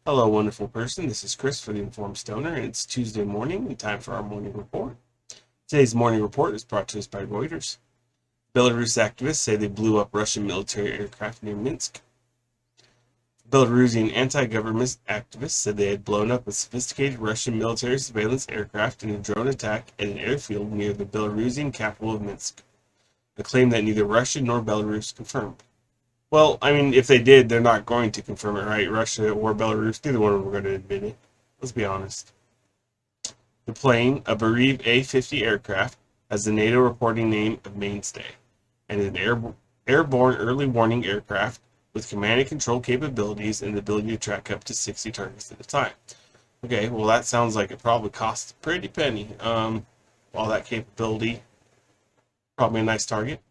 Hello, wonderful person. This is Chris for the Informed Stoner, and it's Tuesday morning and time for our morning report. Today's morning report is brought to us by Reuters. Belarus activists say they blew up Russian military aircraft near Minsk. Belarusian anti-government activists said they had blown up a sophisticated Russian military surveillance aircraft in a drone attack at an airfield near the Belarusian capital of Minsk, a claim that neither Russia nor Belarus confirmed. Well, I mean, if they did, they're not going to confirm it, right? Russia or Belarus, neither one of them are going to admit it. Let's be honest. The plane, a Bereave A-50 aircraft, has the NATO reporting name of Mainstay, and is an airborne early warning aircraft with command and control capabilities and the ability to track up to 60 targets at a time. Okay, well that sounds like it probably costs a pretty penny. All that capability, probably a nice target.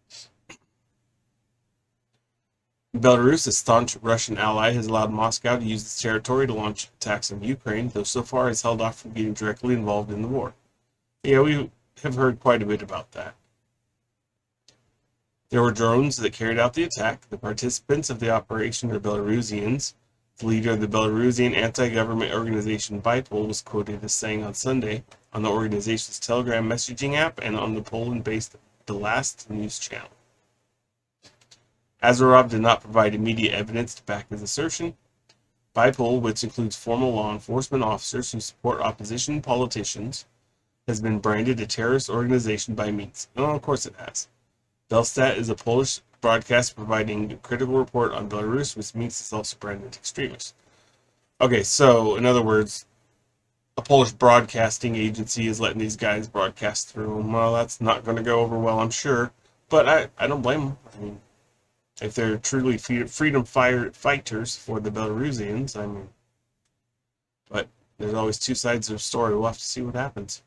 Belarus, a staunch Russian ally, has allowed Moscow to use its territory to launch attacks on Ukraine, though so far has held off from getting directly involved in the war. Yeah, we have heard quite a bit about that. There were drones that carried out the attack. The participants of the operation are Belarusians. The leader of the Belarusian anti-government organization BIPOL was quoted as saying on Sunday on the organization's Telegram messaging app and on the Poland-based The Last News channel. Azarov did not provide immediate evidence to back his assertion. BIPOL, which includes former law enforcement officers who support opposition politicians, has been branded a terrorist organization by Minsk. Oh, of course it has. Belstat is a Polish broadcast providing a critical report on Belarus, which Minsk is also branded extremist. Okay, so in other words, a Polish broadcasting agency is letting these guys broadcast through them. Well, that's not going to go over well, I'm sure. But I don't blame them. I mean, if they're truly freedom fighters for the Belarusians, I mean, but there's always two sides of the story. We'll have to see what happens.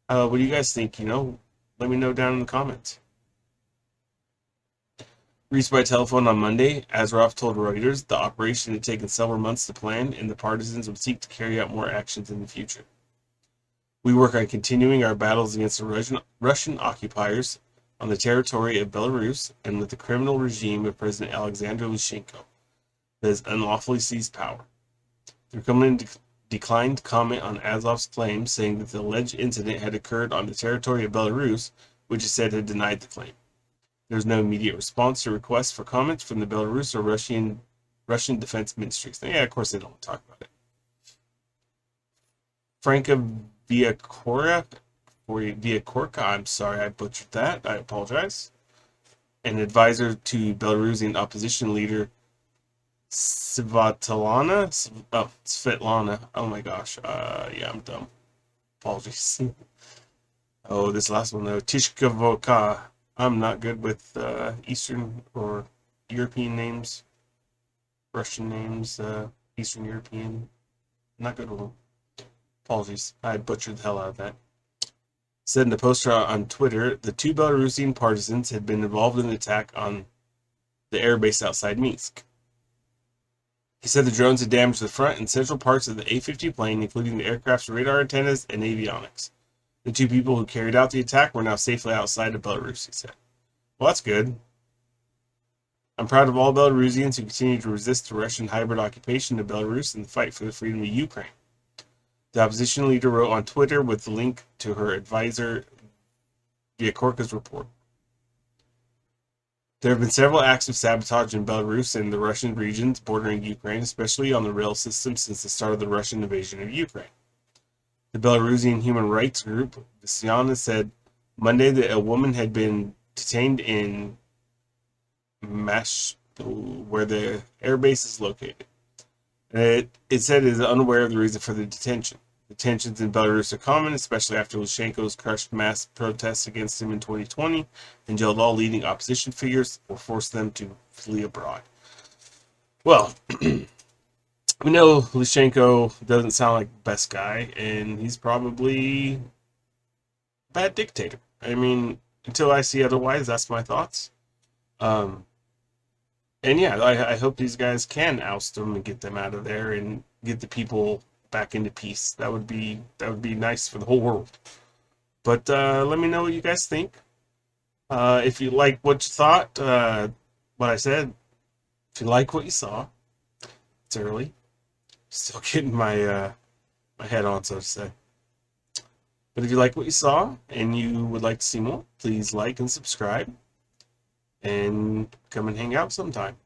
What do you guys think? Let me know down in the comments. Reached by telephone on Monday, Azarov told Reuters the operation had taken several months to plan and the partisans would seek to carry out more actions in the future. We work on continuing our battles against the Russian occupiers on the territory of Belarus and with the criminal regime of President Alexander Lukashenko that has unlawfully seized power. The Kremlin declined comment on Azov's claim, saying that the alleged incident had occurred on the territory of Belarus, which it said had denied the claim. There was no immediate response to requests for comments from the Belarus or Russian defense ministries. Yeah, of course they don't want to talk about it. Franka Viakorka, I'm sorry I butchered that. I apologize. An advisor to Belarusian opposition leader Svetlana. Oh my gosh. Yeah, I'm dumb. Apologies. Oh, this last one though. Tishkavoka. I'm not good with Eastern or European names, Russian names, Eastern European. Not good with them. Apologies. I butchered the hell out of that. Said in a post on Twitter, the two Belarusian partisans had been involved in the attack on the airbase outside Minsk. He said the drones had damaged the front and central parts of the A-50 plane, including the aircraft's radar antennas and avionics. The two people who carried out the attack were now safely outside of Belarus, he said. Well, that's good. I'm proud of all Belarusians who continue to resist the Russian hybrid occupation of Belarus and the fight for the freedom of Ukraine. The opposition leader wrote on Twitter with the link to her advisor Viakorka's report. There have been several acts of sabotage in Belarus and the Russian regions bordering Ukraine, especially on the rail system since the start of the Russian invasion of Ukraine. The Belarusian human rights group, Vysyana, said Monday that a woman had been detained in Mash, where the airbase is located. It said it is unaware of the reason for the detention. The tensions in Belarus are common, especially after Lukashenko's crushed mass protests against him in 2020 and jailed all leading opposition figures or forced them to flee abroad. Well, we know Lukashenko doesn't sound like the best guy, and he's probably a bad dictator. I mean, until I see otherwise, that's my thoughts. And yeah, I hope these guys can oust them and get them out of there and get the people back into peace. That would be nice for the whole world. But let me know what you guys think. If you like what you thought, what I said, if you like what you saw, it's early. Still getting my head on, so to say. But if you like what you saw and you would like to see more, please like and subscribe and come and hang out sometime.